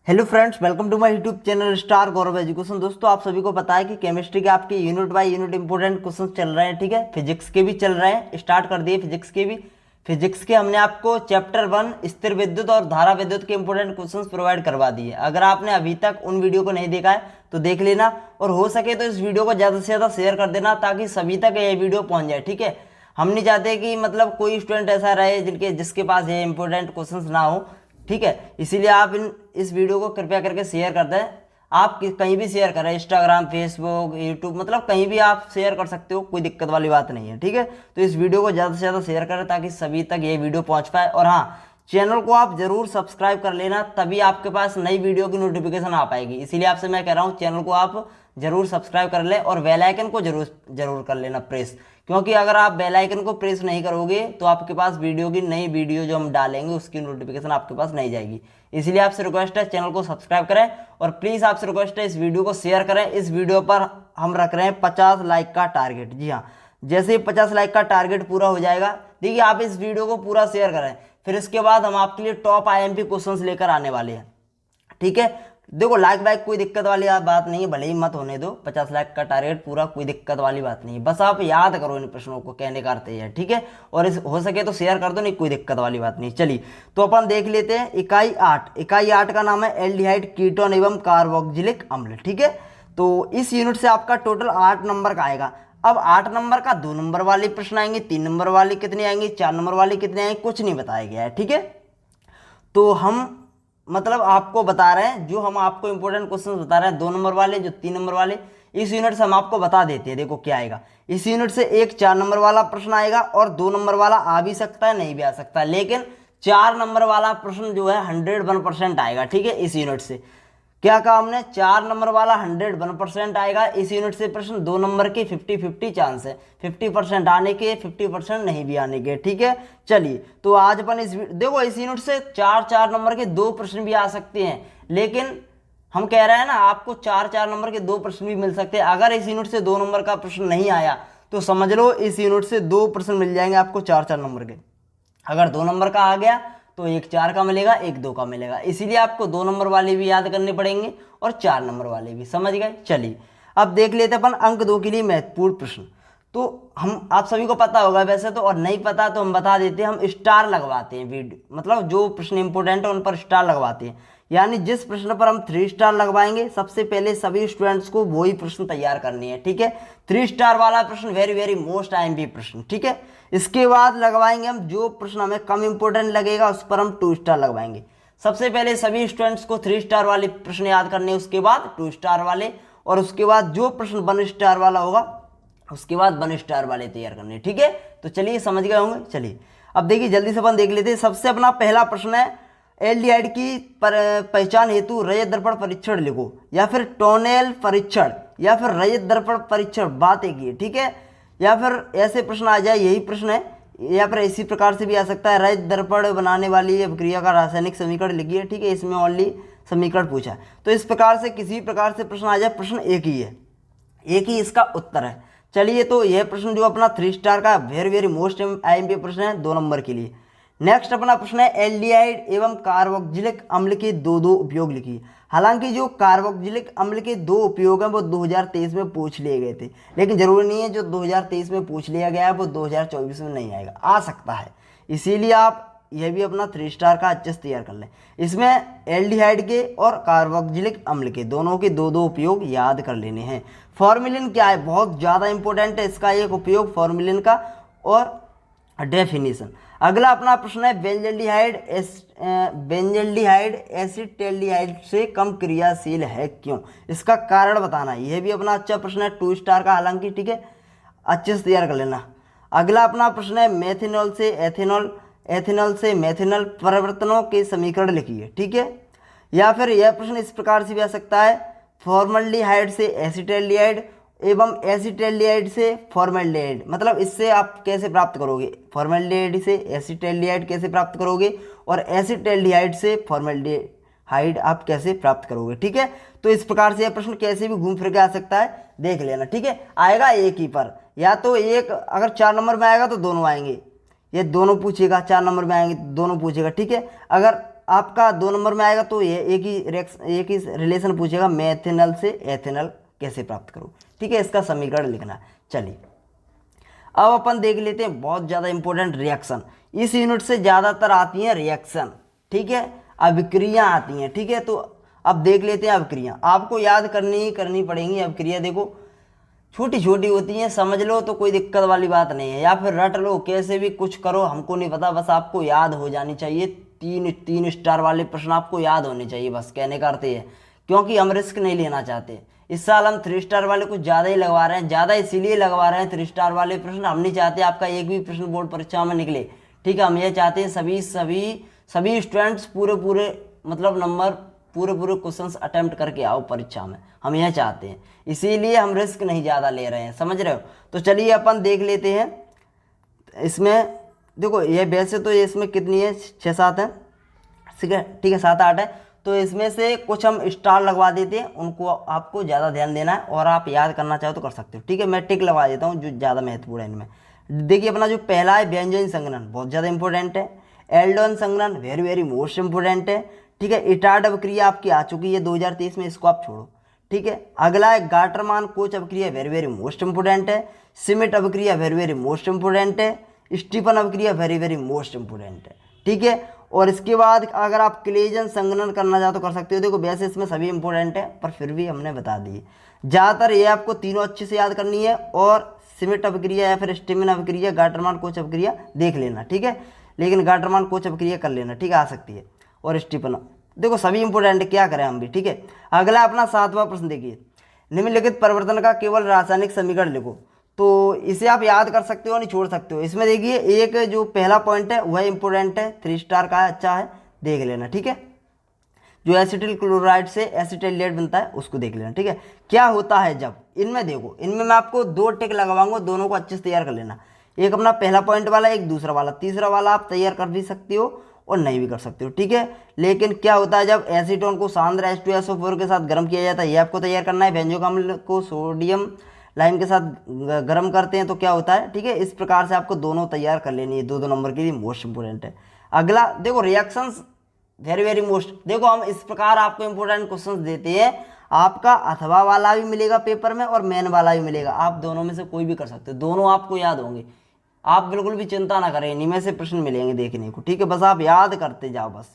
Hello friends, welcome to my YouTube channel Star Gaurav Education. दोस्तों, आप सभी को पता है कि केमिस्ट्री के आपके unit by unit important question चल रहे हैं। ठीक है, फिजिक्स के भी चल रहे हैं, स्टार्ट कर दिए फिजिक्स के भी। फिजिक्स के हमने आपको चैप्टर 1 स्थिर विद्युत और धारा विद्युत के इंपोर्टेंट क्वेश्चंस प्रोवाइड करवा दिए। अगर आपने अभी तक उन वीडियो को नहीं देखा है तो देख लेना, और हो सके तो इस वीडियो को ज़्यादा से ज़्यादा शेयर कर देना ताकि सभी तक ये वीडियो पहुँच जाए। ठीक है, हम नहीं चाहते कि मतलब कोई स्टूडेंट ऐसा रहे जिसके पास ये इंपॉर्टेंट क्वेश्चंस ना हो। ठीक है, इसीलिए आप इस वीडियो को कृपया करके शेयर कर दें। आप कहीं भी शेयर करें, इंस्टाग्राम, फेसबुक, यूट्यूब, मतलब कहीं भी आप शेयर कर सकते हो, कोई दिक्कत वाली बात नहीं है। ठीक है, तो इस वीडियो को ज़्यादा से ज़्यादा शेयर करें ताकि सभी तक ये वीडियो पहुंच पाए। और हाँ, चैनल को आप जरूर सब्सक्राइब कर लेना, तभी आपके पास नई वीडियो की नोटिफिकेशन आ पाएगी। इसीलिए आपसे मैं कह रहा हूँ, चैनल को आप जरूर सब्सक्राइब कर लें और बेल आइकन को जरूर जरूर कर लेना प्रेस, क्योंकि अगर आप बेल आइकन को प्रेस नहीं करोगे तो आपके पास नई वीडियो जो हम डालेंगे उसकी नोटिफिकेशन आपके पास नहीं जाएगी। इसलिए आपसे रिक्वेस्ट है, चैनल को सब्सक्राइब करें और प्लीज़ आपसे रिक्वेस्ट है, इस वीडियो को शेयर करें। इस वीडियो पर हम रख रहे हैं 50 लाइक का टारगेट। जी हाँ, जैसे ही 50 लाइक का टारगेट पूरा हो जाएगा, देखिए आप इस वीडियो को पूरा शेयर करें, फिर इसके बाद हम आपके लिए टॉप आईएमपी क्वेश्चंस लेकर आने वाले हैं। ठीक है, देखो लाइक वाइक कोई दिक्कत वाली बात नहीं है, भले ही मत होने दो, 50 लाख का टारगेट पूरा कोई दिक्कत वाली बात नहीं है, बस आप याद करो इन प्रश्नों को, कहने का अर्थ है। ठीक है, और इस हो सके तो शेयर कर दो, नहीं कोई दिक्कत वाली बात नहीं। चलिए तो अपन देख लेते हैं इकाई 8। इकाई 8 का नाम है एल्डिहाइड कीटोन एवं कार्बोक्जिलिक अम्ल। ठीक है, तो इस यूनिट से आपका टोटल 8 नंबर का आएगा। अब 8 नंबर का 2 नंबर वाले प्रश्न आएंगे, 3 नंबर वाले कितने आएंगे, 4 नंबर वाले कितने आएंगे, कुछ नहीं बताया गया है। ठीक है, तो हम मतलब आपको बता रहे हैं, जो हम आपको इंपॉर्टेंट क्वेश्चंस बता रहे हैं, 2 नंबर वाले, जो 3 नंबर वाले, इस यूनिट से हम आपको बता देते हैं। देखो क्या आएगा, इस यूनिट से एक 4 नंबर वाला प्रश्न आएगा और 2 नंबर वाला आ भी सकता है, नहीं भी आ सकता है, लेकिन 4 नंबर वाला प्रश्न जो है 101% आएगा। ठीक है, इस यूनिट से क्या कहा हमने, 4 नंबर वाला 101% आएगा इस यूनिट से प्रश्न। 2 नंबर के 50-50 चांस है, 50% आने के, 50% नहीं भी आने के। ठीक है, चलिए तो आज अपन देखो इस यूनिट से 4-4 नंबर के 2 प्रश्न भी आ सकते हैं, लेकिन हम कह रहे हैं ना, आपको 4-4 नंबर के 2 प्रश्न भी मिल सकते हैं। अगर इस यूनिट से 2 नंबर का प्रश्न नहीं आया तो समझ लो इस यूनिट से 2 प्रश्न मिल जाएंगे आपको 4-4 नंबर के। अगर 2 नंबर का आ गया तो एक 4 का मिलेगा, एक 2 का मिलेगा। इसीलिए आपको 2 नंबर वाले भी याद करने पड़ेंगे और 4 नंबर वाले भी, समझ गए। चलिए अब देख लेते अपन अंक 2 के लिए महत्वपूर्ण प्रश्न। तो हम आप सभी को पता होगा वैसे तो, और नहीं पता तो हम बता देते हैं, हम स्टार लगवाते हैं वीडियो, मतलब जो प्रश्न इंपोर्टेंट है उन पर स्टार लगवाते हैं। यानी जिस प्रश्न पर हम 3 स्टार लगवाएंगे, सबसे पहले सभी स्टूडेंट्स को वही प्रश्न तैयार करनी है। ठीक है, 3 स्टार वाला प्रश्न वेरी वेरी मोस्ट आईएमपी प्रश्न। ठीक है, इसके बाद लगवाएंगे हम जो प्रश्न हमें कम इंपोर्टेंट लगेगा उस पर हम 2 स्टार लगवाएंगे। सबसे पहले सभी स्टूडेंट्स को 3 स्टार वाले प्रश्न याद करने, उसके बाद 2 स्टार वाले, और उसके बाद जो प्रश्न 1 स्टार वाला होगा उसके बाद 1 स्टार वाले तैयार करने। ठीक है, तो चलिए समझ गए होंगे। चलिए अब देखिए जल्दी से अपन देख लेते हैं। सबसे अपना पहला प्रश्न है, एल्डिहाइड की पहचान हेतु रजत दर्पण परीक्षण लिखो, या फिर टोनेल परीक्षण, या फिर रजत दर्पण परीक्षण, बात एक ही है। ठीक है, या फिर ऐसे प्रश्न आ जाए, यही प्रश्न है, या फिर इसी प्रकार से भी आ सकता है, रजत दर्पण बनाने वाली अभिक्रिया का रासायनिक समीकरण लिखिए। ठीक है, इसमें ओनली समीकरण पूछा है, तो इस प्रकार से किसी प्रकार से प्रश्न आ जाए, प्रश्न एक ही है, एक ही इसका उत्तर है। चलिए तो यह प्रश्न जो अपना 3 स्टार का वेरी वेरी मोस्ट आईएमपी प्रश्न है 2 नंबर के लिए। नेक्स्ट अपना प्रश्न है, एल्डिहाइड एवं कार्बोक्जिलिक अम्ल के दो उपयोग लिखिए। हालांकि जो कार्बोक्जिलिक अम्ल के 2 उपयोग हैं वो 2023 में पूछ लिए गए थे, लेकिन जरूरी नहीं है जो 2023 में पूछ लिया गया है वो 2024 में नहीं आएगा, आ सकता है। इसीलिए आप यह भी अपना 3 स्टार का अच्छे से तैयार कर लें। इसमें एल्डिहाइड के और कार्बोक्जिलिक अम्ल के दोनों के 2 एपियोग याद कर लेने हैं। फॉर्मेलिन क्या है, बहुत ज़्यादा इंपॉर्टेंट है इसका एक उपयोग फॉर्मेलिन का, और डेफिनेशन। अगला अपना प्रश्न है, बेंजल्डिहाइड एसिटेल्डिहाइड से कम क्रियाशील है क्यों, इसका कारण बताना। यह भी अपना अच्छा प्रश्न है, 2 स्टार का हालांकि। ठीक है, अच्छे से तैयार कर लेना। अगला अपना प्रश्न है, मेथिनॉल से एथेनॉल, एथेनॉल से मेथिनॉल परिवर्तनों के समीकरण लिखिए। ठीक है, या फिर यह प्रश्न इस प्रकार से भी आ सकता है, फॉर्मल्डिहाइड से एसिटेल्डिहाइड एवं एसिटेल्डिहाइड से फॉर्मल्डिहाइड, मतलब इससे आप कैसे प्राप्त करोगे, फॉर्मल्डिहाइड से एसिटेल्डिहाइड कैसे प्राप्त करोगे, और एसिटेल्डिहाइड से फॉर्मल्डिहाइड आप कैसे प्राप्त करोगे। ठीक है, तो इस प्रकार से यह प्रश्न कैसे भी घूम फिर के आ सकता है, देख लेना। ठीक है, आएगा एक ही पर, या तो एक अगर 4 नंबर में आएगा तो दोनों आएंगे, ये दोनों पूछेगा, 4 नंबर में आएंगे तो दोनों पूछेगा। ठीक है, अगर आपका 2 नंबर में आएगा तो ये एक ही रिलेशन पूछेगा, मेथेनल से एथेनल कैसे प्राप्त करो, ठीक है, इसका समीकरण लिखना है। चलिए अब अपन देख लेते हैं बहुत ज़्यादा इंपॉर्टेंट रिएक्शन। इस यूनिट से ज़्यादातर आती हैं रिएक्शन, ठीक है, अभिक्रिया आती हैं, ठीक है। तो अब देख लेते हैं अभिक्रिया, आपको याद करनी पड़ेंगी अभिक्रिया। देखो छोटी छोटी होती हैं, समझ लो तो कोई दिक्कत वाली बात नहीं है, या फिर रट लो, कैसे भी कुछ करो, हमको नहीं पता, बस आपको याद हो जानी चाहिए। तीन स्टार वाले प्रश्न आपको याद होने चाहिए, बस कहने का अर्थ है, क्योंकि हम रिस्क नहीं लेना चाहते। इस साल हम 3 स्टार वाले कुछ ज़्यादा ही लगवा रहे हैं, ज़्यादा इसीलिए लगवा रहे हैं 3 स्टार वाले प्रश्न। हम नहीं चाहते आपका एक भी प्रश्न बोर्ड परीक्षा में निकले, ठीक है। हम ये चाहते हैं सभी स्टूडेंट्स पूरे मतलब नंबर पूरे क्वेश्चंस अटेम्प्ट करके आओ परीक्षा में, हम यह चाहते हैं, इसीलिए हम रिस्क नहीं ज़्यादा ले रहे हैं, समझ रहे हो। तो चलिए अपन देख लेते हैं इसमें। देखो ये वैसे तो ये इसमें कितनी है, 6-7 है, ठीक है, 7-8 है। तो इसमें से कुछ हम स्टार लगवा देते हैं, उनको आपको ज़्यादा ध्यान देना है, और आप याद करना चाहो तो कर सकते हो, ठीक है। मैं टिक लगवा देता हूँ जो ज़्यादा महत्वपूर्ण है इनमें। देखिए अपना जो पहला है व्यंजन संघनन, बहुत ज़्यादा इंपॉर्टेंट है। एल्डोन संघनन वेरी मोस्ट इंपॉर्टेंट है, ठीक है। इटार्ड अभिक्रिया आपकी आ चुकी है 2023 में, इसको आप छोड़ो, ठीक है। अगला है गाटरमान कोच अभिक्रिया, वेरी मोस्ट इंपॉर्टेंट है। सिमिट अभिक्रिया वेरी मोस्ट इंपॉर्टेंट है। स्टीफन अभिक्रिया वेरी मोस्ट इंपॉर्टेंट है, ठीक है। और इसके बाद अगर आप क्लेजन संघनन करना चाहो तो कर सकते हो। देखो वैसे इसमें सभी इंपॉर्टेंट है, पर फिर भी हमने बता दिए। ज़्यादातर ये आपको तीनों अच्छे से याद करनी है, और सिमिट अभिक्रिया या फिर स्टीफन अभिक्रिया, गाटरमान कोच अभिक्रिया देख लेना, ठीक है। लेकिन गाटरमान कोच अभिक्रिया कर लेना, ठीक है, आ सकती है। और स्टीफन, देखो सभी इंपॉर्टेंट है, क्या करें हम भी, ठीक है। अगला अपना 7वां प्रश्न देखिए, निम्नलिखित परिवर्तन का केवल रासायनिक समीकरण लिखो। तो इसे आप याद कर सकते हो, नहीं छोड़ सकते हो। इसमें देखिए एक जो पहला पॉइंट है वह इंपॉर्टेंट है, 3 स्टार का है, अच्छा है, देख लेना, ठीक है। जो एसिटिल क्लोराइड से एसिटाइलेट बनता है उसको देख लेना, ठीक है। क्या होता है जब, इनमें देखो, इनमें मैं आपको 2 टिक लगवाऊंगा, दोनों को अच्छे से तैयार कर लेना। एक अपना पहला पॉइंट वाला, एक दूसरा वाला, तीसरा वाला आप तैयार कर भी सकते हो और नहीं भी कर सकते हो, ठीक है। लेकिन क्या होता है जब एसीटोन को सांद्र H2SO4 के साथ गर्म किया जाता है, ये आपको तैयार करना है। व्यंजक अम्ल को सोडियम लाइम के साथ गर्म करते हैं तो क्या होता है, ठीक है। इस प्रकार से आपको दोनों तैयार कर लेनी है, 2 नंबर के लिए मोस्ट इंपोर्टेंट है। अगला देखो रिएक्शंस वेरी मोस्ट, देखो हम इस प्रकार आपको इंपोर्टेंट क्वेश्चंस देते हैं, आपका अथवा वाला भी मिलेगा पेपर में और मेन वाला भी मिलेगा, आप दोनों में से कोई भी कर सकते हो, दोनों आपको याद होंगे, आप बिल्कुल भी चिंता ना करें, इन्हीं में से प्रश्न मिलेंगे देखने को, ठीक है। बस आप याद करते जाओ, बस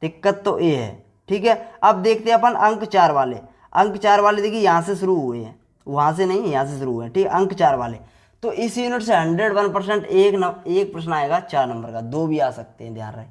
दिक्कत तो ये है, ठीक है। अब देखते हैं अपन अंक 4 वाले। अंक 4 वाले देखिए यहाँ से शुरू हुए हैं, वहाँ से नहीं, यहाँ से शुरू हुए हैं, ठीक है। अंक 4 वाले तो इस यूनिट से 101% एक प्रश्न आएगा 4 नंबर का, 2 भी आ सकते हैं, ध्यान रहे।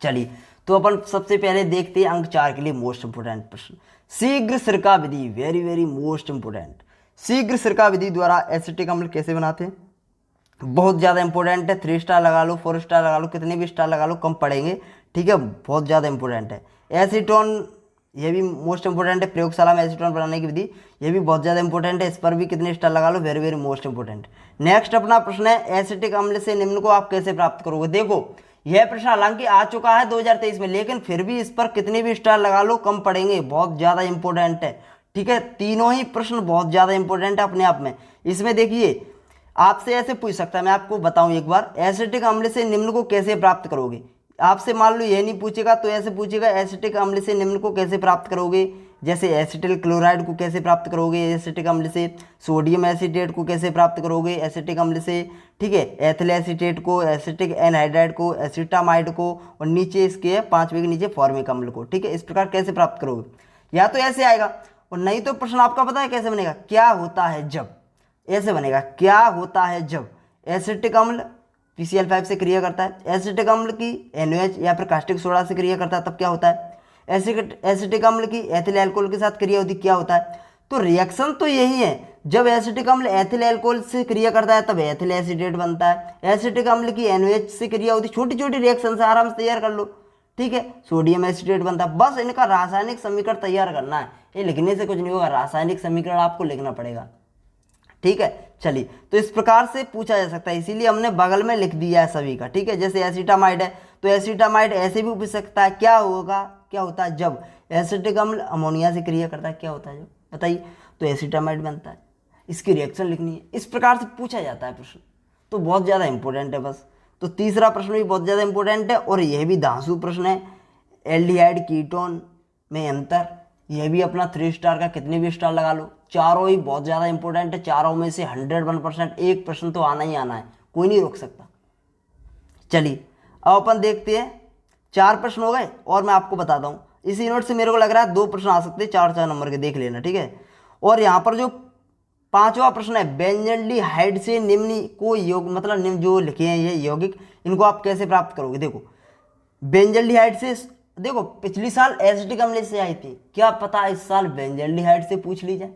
चलिए तो अपन सबसे पहले देखते हैं अंक 4 के लिए मोस्ट इंपोर्टेंट प्रश्न, शीघ्र सिरका विधि, वेरी मोस्ट इंपोर्टेंट। शीघ्र सिरका विधि द्वारा एसिटिक अम्ल कैसे बनाते हैं, बहुत ज़्यादा इंपॉर्टेंट है। 3 स्टार लगा लो, 4 स्टार लगा लो, कितने भी स्टार लगा लो, कम पड़ेंगे, ठीक है, बहुत ज़्यादा इंपॉर्टेंट है। एसीटोन, ये भी मोस्ट इंपॉर्टेंट है, प्रयोगशाला में एसीटोन बनाने की विधि, ये भी बहुत ज़्यादा इंपॉर्टेंट है, इस पर भी कितने स्टार लगा लो, वेरी मोस्ट इंपॉर्टेंट। नेक्स्ट अपना प्रश्न है एसिटिक अम्ल से निम्न को आप कैसे प्राप्त करोगे। देखो यह प्रश्न हालांकि आ चुका है 2023 में, लेकिन फिर भी इस पर कितने भी स्टार लगा लो कम पड़ेंगे, बहुत ज़्यादा इंपॉर्टेंट है, ठीक है। तीनों ही प्रश्न बहुत ज़्यादा इंपॉर्टेंट है अपने आप में। इसमें देखिए आपसे ऐसे पूछ सकता है, मैं आपको बताऊं एक बार, एसिटिक अम्ल से निम्न को कैसे प्राप्त करोगे। आपसे मान लो ये नहीं पूछेगा तो ऐसे पूछेगा एसिटिक अम्ल से निम्न को कैसे प्राप्त करोगे, जैसे एसिटिल क्लोराइड को कैसे प्राप्त करोगे एसिटिक अम्ल से, सोडियम एसीटेट को कैसे प्राप्त करोगे एसिटिक अम्ल से, ठीक है, एथिल एसीटेट को, एसिटिक एनहाइड्राइड को, एसिटामाइड को, और नीचे इसके 5वें के नीचे फॉर्मिक अम्ल को, ठीक है। इस प्रकार कैसे प्राप्त करोगे, या तो ऐसे आएगा, और नहीं तो प्रश्न आपका पता है कैसे बनेगा, क्या होता है जब, ऐसे बनेगा, क्या होता है जब एसिटिक अम्ल PCl5 से क्रिया करता है, एसिटिक अम्ल की NaOH या फिर कास्टिक सोडा से क्रिया करता है, तब क्या होता है, एसिटिक अम्ल की एथिल अल्कोहल के साथ क्रिया होती, क्या होता है। तो रिएक्शन तो यही है, जब एसिटिक अम्ल एथिल अल्कोहल से क्रिया करता है तब एथिल एसीटेट बनता है, एसिटिक अम्ल की NaOH से क्रिया होती, छोटी छोटी रिएक्शन से आराम से तैयार कर लो, ठीक है, सोडियम एसीटेट बनता है। बस इनका रासायनिक समीकरण तैयार करना है, ये लिखने से कुछ नहीं होगा, रासायनिक समीकरण आपको लिखना पड़ेगा, ठीक है। चलिए तो इस प्रकार से पूछा जा सकता है, इसीलिए हमने बगल में लिख दिया है सभी का, ठीक है। जैसे एसिटामाइड है तो एसिटामाइड ऐसे भी पूछ सकता है, क्या होगा, क्या होता है जब एसिटिक अम्ल अमोनिया से क्रिया करता है, क्या होता है जब, बताइए, तो एसिटामाइड बनता है, इसकी रिएक्शन लिखनी है। इस प्रकार से पूछा जाता है प्रश्न, तो बहुत ज़्यादा इंपॉर्टेंट है बस। तो तीसरा प्रश्न भी बहुत ज़्यादा इंपॉर्टेंट है और यह भी धांसू प्रश्न है, एल्डिहाइड कीटोन में अंतर, यह भी अपना 3 स्टार का, कितने भी स्टार लगा लो। चारों ही बहुत ज़्यादा इंपॉर्टेंट है, चारों में से 101% एक प्रश्न तो आना ही आना है, कोई नहीं रोक सकता। चलिए अब अपन देखते हैं, 4 प्रश्न हो गए और मैं आपको बताता हूँ इसी यूनिट से मेरे को लग रहा है 2 प्रश्न आ सकते हैं 4-4 नंबर के, देख लेना ठीक है। और यहाँ पर जो 5वां प्रश्न है, बेंजल्डिहाइड से निम्न को योग, मतलब निम्न जो लिखे हैं ये यौगिक, इनको आप कैसे प्राप्त करोगे। देखो बेंजल्डिहाइड से, देखो पिछली साल एसिटिक अम्ल से आई थी, क्या पता इस साल बेंजल्डिहाइड से पूछ ली जाए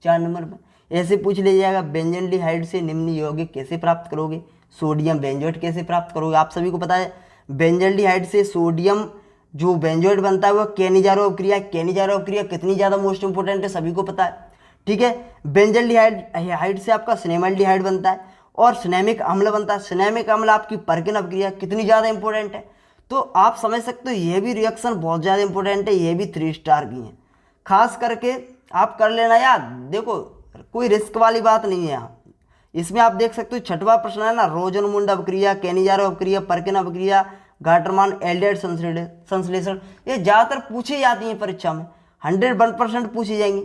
4 नंबर में, ऐसे पूछ लिया जाएगा बेंजल्डिहाइड से निम्न यौगिक कैसे प्राप्त करोगे, सोडियम बेंजोएट कैसे प्राप्त करोगे। आप सभी को पता है बेंजल्डिहाइड से सोडियम जो बेंजोएट बनता है वो केनिजारो अवक्रिया, केनिजारो अवक्रिया कितनी ज़्यादा मोस्ट इंपोर्टेंट है सभी को पता है, ठीक है। बेंजल्डिहाइड से आपका सिनेमल्डिहाइड बनता है और सिनेमिक अम्ल बनता है, सिनेमिक अम्ल आपकी परकिन अवक्रिया कितनी ज़्यादा इंपॉर्टेंट है। तो आप समझ सकते हो ये भी रिएक्शन बहुत ज़्यादा इंपॉर्टेंट है, ये भी 3 स्टार की है, खास करके आप कर लेना याद। देखो कोई रिस्क वाली बात नहीं है यहाँ, इसमें आप देख सकते हो 6वां प्रश्न है ना, रोजनमुंड अवक्रिया, केनिजारो अवक्रिया, परकिन अवक्रिया, गाटरमान एल्डिहाइड संश्लेषण, ये ज़्यादातर पूछी जाती हैं परीक्षा में, 101% पूछी जाएंगी।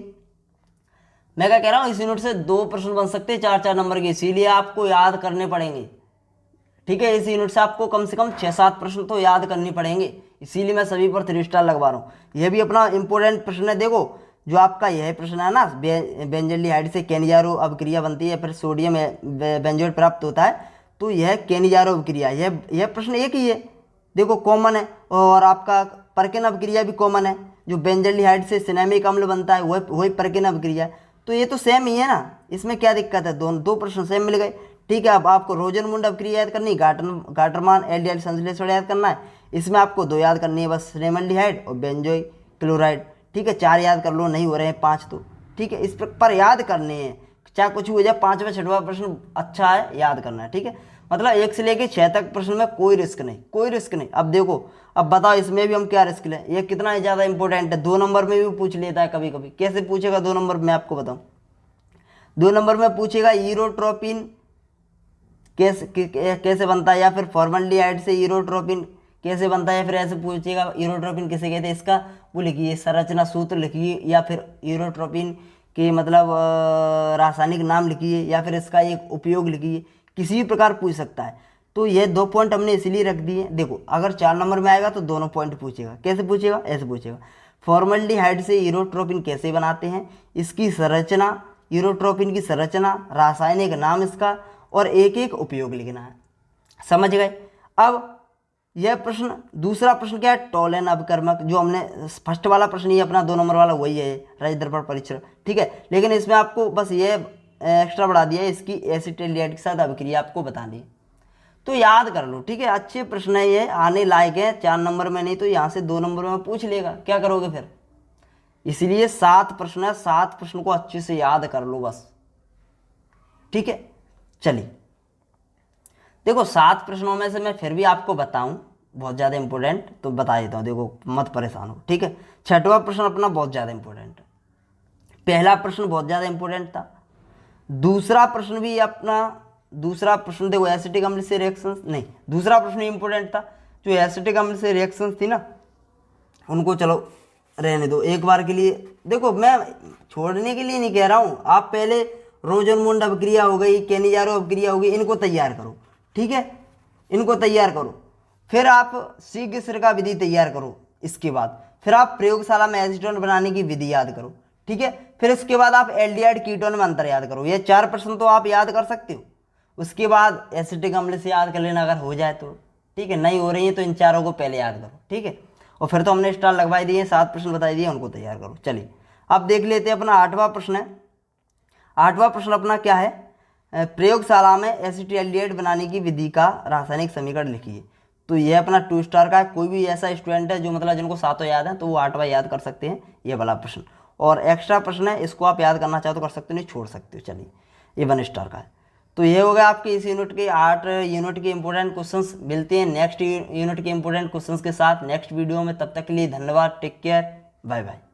मैं क्या कह रहा हूँ इस यूनिट से 2 प्रश्न बन सकते हैं 4-4 नंबर के, इसीलिए आपको याद करने पड़ेंगे, ठीक है। इस यूनिट से आपको कम से कम 6-7 प्रश्न तो याद करने पड़ेंगे, इसीलिए मैं सभी पर 3 स्टार लगवा रहा हूँ। यह भी अपना इंपॉर्टेंट प्रश्न है। देखो जो आपका यह प्रश्न है ना, बेंजल्डिहाइड से केनिजारो अवक्रिया बनती है, फिर सोडियम बेंजोएट प्राप्त होता है, तो यह केनिजारो अवक्रिया, यह प्रश्न एक ही है, देखो कॉमन है। और आपका परकिन अवक्रिया भी कॉमन है, जो बेंजल्डिहाइड से सिनेमिक अम्ल बनता है वही परकिन अवक्रिया, तो ये तो सेम ही है ना, इसमें क्या दिक्कत है, दो प्रश्न सेम मिल गए, ठीक है। अब आपको रोजनमुंड अवक्रिया याद करनी, गाटरमान एल्डिहाइड संश्लेषण याद करना है, इसमें आपको 2 याद करनी है बस, सिनेमल्डिहाइड और बेंजोइक क्लोराइड, ठीक है। 4 याद कर लो, नहीं हो रहे हैं 5 तो, ठीक है। इस पर याद करने हैं, चाहे कुछ भी हो जाए, 5वां 6वां प्रश्न अच्छा है, याद करना है, ठीक है। मतलब 1 से लेके 6 तक प्रश्न में कोई रिस्क नहीं, कोई रिस्क नहीं। अब देखो, अब बताओ इसमें भी हम क्या रिस्क लें, ये कितना ज़्यादा इंपॉर्टेंट है, 2 नंबर में भी पूछ लेता है कभी कभी। कैसे पूछेगा 2 नंबर में, आपको बताऊँ, 2 नंबर में पूछेगा ईरोट्रोपिन कैसे बनता है, या फिर फॉर्मल्डिहाइड से ईरोट्रोपिन कैसे बनता है, या फिर ऐसे पूछेगा ईरोट्रोपिन किसे कहते हैं, इसका वो लिखिए, संरचना सूत्र लिखिए, या फिर ईरोट्रोपिन के मतलब रासायनिक नाम लिखिए, या फिर इसका एक उपयोग लिखिए, किसी भी प्रकार पूछ सकता है। तो ये 2 पॉइंट हमने इसलिए रख दिए। देखो अगर 4 नंबर में आएगा तो दोनों पॉइंट पूछेगा, कैसे पूछेगा, ऐसे पूछेगा, फॉर्मल्डिहाइड से ईरोट्रोपिन कैसे बनाते हैं, इसकी संरचना, ईरोट्रोपिन की संरचना, रासायनिक नाम इसका, और एक एक उपयोग लिखना है, समझ गए। अब यह प्रश्न, दूसरा प्रश्न क्या है, टोलेन अपकर्मक, जो हमने फर्स्ट वाला प्रश्न, ये अपना 2 नंबर वाला वही है, रज दर्पण परीक्षण, ठीक है। लेकिन इसमें आपको बस ये एक्स्ट्रा बढ़ा दिया है, इसकी एसिटिल्डिहाइड के साथ अभिक्रिया आपको बतानी है, तो याद कर लो, ठीक है। अच्छे प्रश्न है ये, आने लायक है, 4 नंबर में नहीं तो यहाँ से 2 नंबर में पूछ लेगा, क्या करोगे फिर। इसलिए 7 प्रश्न है, 7 प्रश्न को अच्छे से याद कर लो बस, ठीक है। चलिए देखो 7 प्रश्नों में से मैं फिर भी आपको बताऊं बहुत ज़्यादा इंपॉर्टेंट, तो बता देता हूँ, देखो मत परेशान हो, ठीक है। 6वां प्रश्न अपना बहुत ज़्यादा इंपॉर्टेंट है, पहला प्रश्न बहुत ज़्यादा इंपॉर्टेंट था, दूसरा प्रश्न भी अपना, दूसरा प्रश्न देखो एसिटिक अम्ल से रिएक्शंस, नहीं दूसरा प्रश्न इंपॉर्टेंट था, जो एसिटिक अम्ल से रिएक्शंस थी ना, उनको चलो रहने दो एक बार के लिए। देखो मैं छोड़ने के लिए नहीं कह रहा हूँ, आप पहले रोजनमुंड अवक्रिया हो गई, केनिजारो अवक्रिया हो गई, इनको तैयार करो, ठीक है, इनको तैयार करो, फिर आप शीघ्र का विधि तैयार करो, इसके बाद फिर आप प्रयोगशाला में एसीटोन बनाने की विधि याद करो, ठीक है। फिर इसके बाद आप एल्डिहाइड कीटोन में अंतर याद करो, ये 4 प्रश्न तो आप याद कर सकते हो। उसके बाद एसिटिक अम्ल से याद कर लेना अगर हो जाए तो, ठीक है, नहीं हो रही है तो इन 4 को पहले याद करो, ठीक है। और फिर तो हमने स्टार लगवाई दिए, 7 प्रश्न बताई दिए, उनको तैयार करो। चलिए अब देख लेते हैं अपना 8वां प्रश्न है। 8वां प्रश्न अपना क्या है, प्रयोगशाला में एसिटिल्डिहाइड बनाने की विधि का रासायनिक समीकरण लिखिए। तो ये अपना 2 स्टार का है, कोई भी ऐसा स्टूडेंट है जो मतलब जिनको 7 याद है तो वो 8वां याद कर सकते हैं, ये वाला प्रश्न। और एक्स्ट्रा प्रश्न है, इसको आप याद करना चाहो तो कर सकते हो, नहीं छोड़ सकते हो। चलिए ये 1 स्टार का है। तो ये हो गया आपके इस यूनिट के 8 यूनिट के इंपॉर्टेंट क्वेश्चंस। मिलते हैं नेक्स्ट यूनिट के इंपॉर्टेंट क्वेश्चंस के साथ नेक्स्ट वीडियो में, तब तक के लिए धन्यवाद, टेक केयर, बाय बाय।